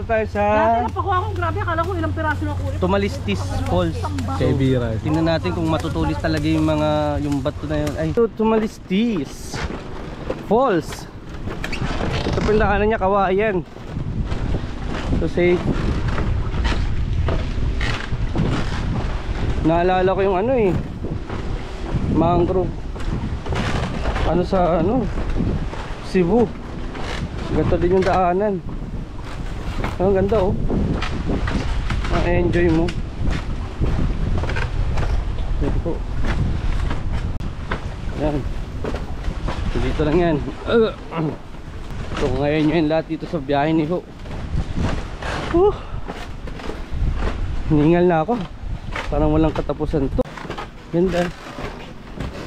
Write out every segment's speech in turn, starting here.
na tayo sa Dati napakuha akong grabe, akala ko ilang piraso na kulit. Tumalistis Falls. Kay Bira. Tingnan natin kung matutulis talaga yung bato na yun. Ay, ito, Tumalistis Falls. Ito pinakanan niya, kawayan. So say, naalala ko yung ano eh, mangrove ano sa ano Cebu. Ganito din yung daanan. Ang ganda oh. Ma-enjoy mo. Dito po. Yan. Dito lang yan. So ngayon yun lahat dito sa biyahe ni Ho. Hiningal na ako. Parang walang katapusan to. Ganda.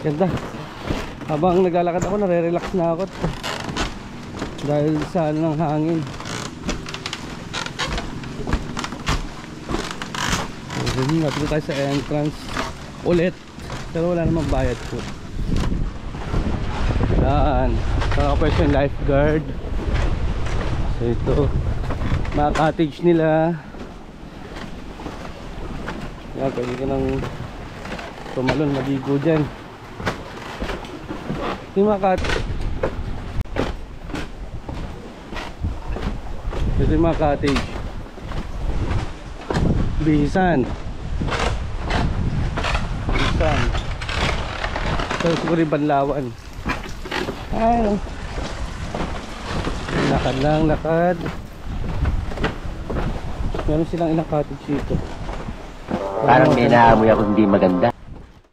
Ganda. Habang naglalakad ako, nare-relax na ako. Dahil sa ano ng hangin. Napito tayo sa entrance ulit. Pero wala namang bayad po. Yan. Nakapwesto yung lifeguard. So ito, mga cottage nila. Yan, pwede ka nang tumalon, maligo dyan. Ito yung mga cottage. Ito yung mga cottage. Bihisan. Bihisan. Ito siguro yung Banlawan. Ay, lakad lang, lakad. Meron silang ilang cottage dito. Parang may naamoy ako hindi maganda.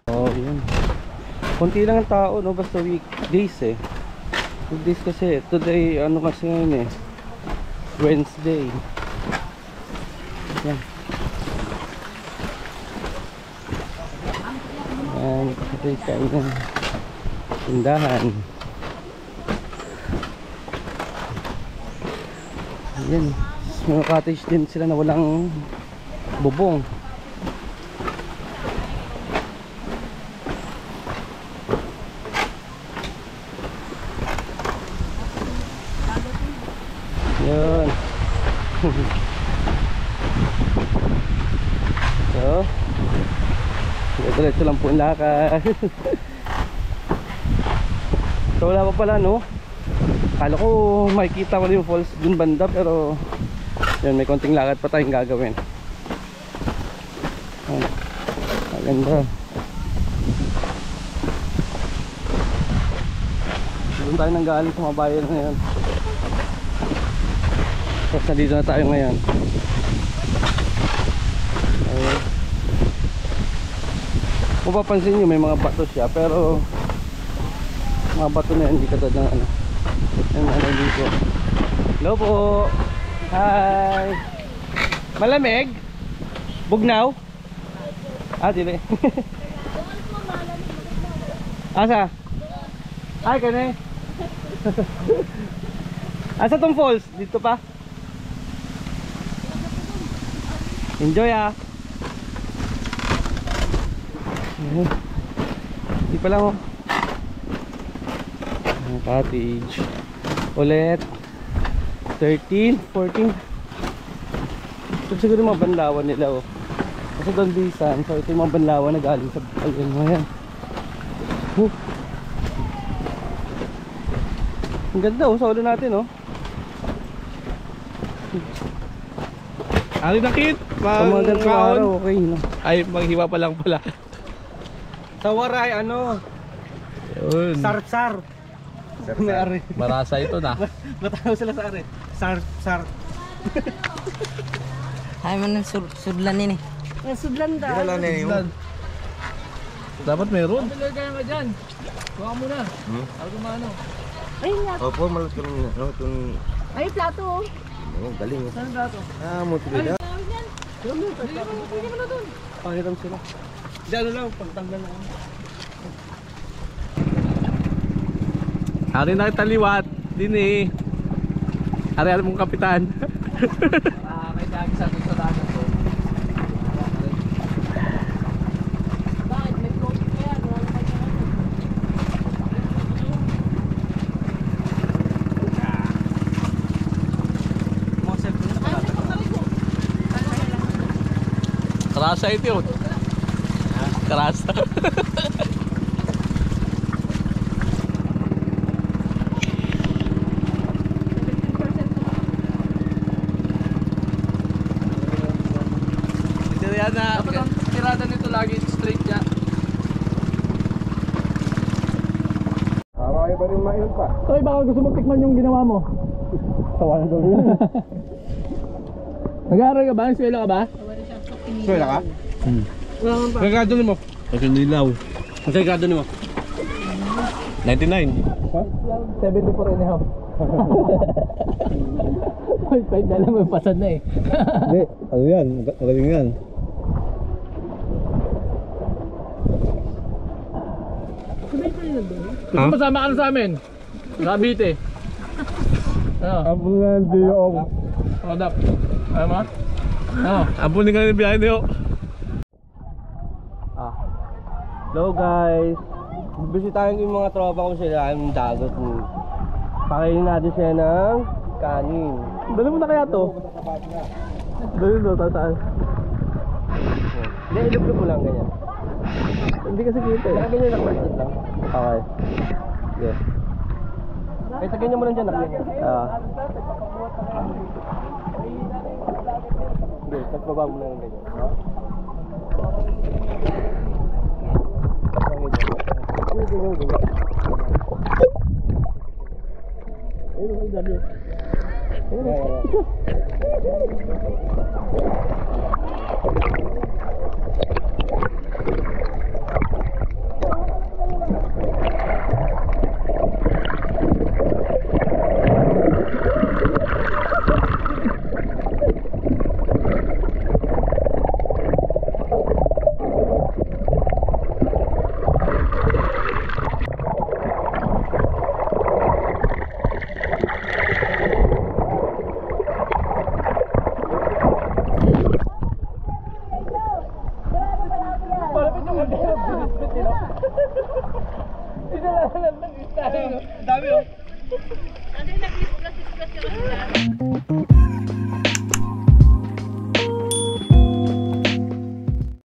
Oh, yun. Kunti lang ang tao, no? Basta weekdays eh. Weekdays kasi. Today, ano kasi ngayon eh, Wednesday. Yan. Yan. Ito yung kainan. Tindahan. Yan. Mga cottage din sila na walang bubong. Yun. So, diretso lang po ang lakad. So wala pa pala, no? Akala ko makikita ko yung falls dun banda, pero yun, may konting lakad pa tayong gagawin. Maganda. Doon tayo nang galing sa mga bayan ngayon. Tapos nandito na tayo ngayon. Okay. Kung papansin nyo, may mga bato siya, pero mga bato na yan, hindi katulad ng ano. Yung ano dito. Hello po. Hi. Malamig? Bugnaw? Ah, dili. Asa? Ay, kani. Asa tong falls? Dito pa? Enjoy ah. Di pa lang oh. Cottage ulit 13, 14. Ito siguro yung mga Banlawan nila oh. Kasi doon Bisan. So ito yung mga Banlawan na galing sa ayun mo yan. Ang ganda oh, sa ulo natin oh. Ano nakit? Magandang araw, okay no? Ay, maghiwa pa lang pala. Sa Waray, ano? Yun. Sar-sar. May ari. Marasa ito na. Matawag sila sa ari. Sar-sar. Ay man ng sudlan ini. Ang sudlan daw. Dapat meron. Ay nga. Opo, malas kami ano itong Ay plato oh. galing. Saan dato? Mo tila. Pahiram sila. Di ano lang, pagtanggal na ako. Ari na taliwat. Din eh. Ari alam mong kapitan. May dagi sa dagat ko. Bakit may floating kaya? Wala pa yan. Mga cellphone na pala. Karasa ito yun. Karasa. Yan na. Dapat ang tirada nito lagi straight niya. Marami pa rin mail pa. Toy, baka gusto mo tikman yung ginawa mo. Tawa na doon. Nag-aaral ka ba? Eskwela ka ba? Swela ka? Kagado ni mo. Kasi nilaw. Ang kagado ni mo. 99. 74 and a half. Kahit dala mo yung pasad na eh. Hindi, ano yan? Magaling yan. Gusto mo sama ka na sa amin? Cavite. Ano? Ambulante yung. Hold up. Ayaw mo? Ano? Ampunin ka na yung biyahe niyo. Hello guys. Bisitahin ko yung mga tropa ko sila ang dagat. Pakainin natin siya ng kanin. Dali mo na kaya to? Dali mo, saan? Hindi, ilog ko lang ganyan. Hindi kasi kita eh. Kaya ganyan lang, maliit lang. Okay. Yes. Kaya sa ganyan mo lang dyan, nakganyan. Hindi, tapos baba mo lang ganyan. Dami oh. Ano yung nag-discuss ka kanila?